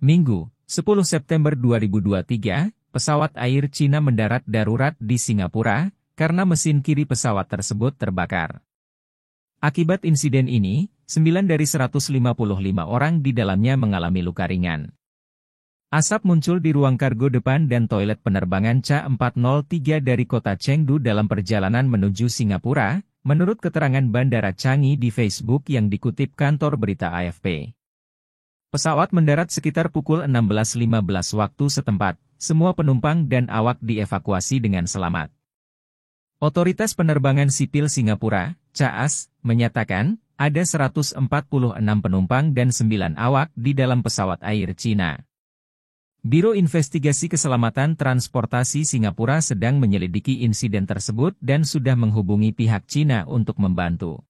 Minggu, 10 September 2023, pesawat Air Cina mendarat darurat di Singapura karena mesin kiri pesawat tersebut terbakar. Akibat insiden ini, 9 dari 155 orang di dalamnya mengalami luka ringan. Asap muncul di ruang kargo depan dan toilet penerbangan CA403 dari kota Chengdu dalam perjalanan menuju Singapura, menurut keterangan Bandara Changi di Facebook yang dikutip kantor berita AFP. Pesawat mendarat sekitar pukul 16.15 waktu setempat, semua penumpang dan awak dievakuasi dengan selamat. Otoritas Penerbangan Sipil Singapura, CAAS, menyatakan, ada 146 penumpang dan 9 awak di dalam pesawat Air Cina. Biro Investigasi Keselamatan Transportasi Singapura sedang menyelidiki insiden tersebut dan sudah menghubungi pihak Cina untuk membantu.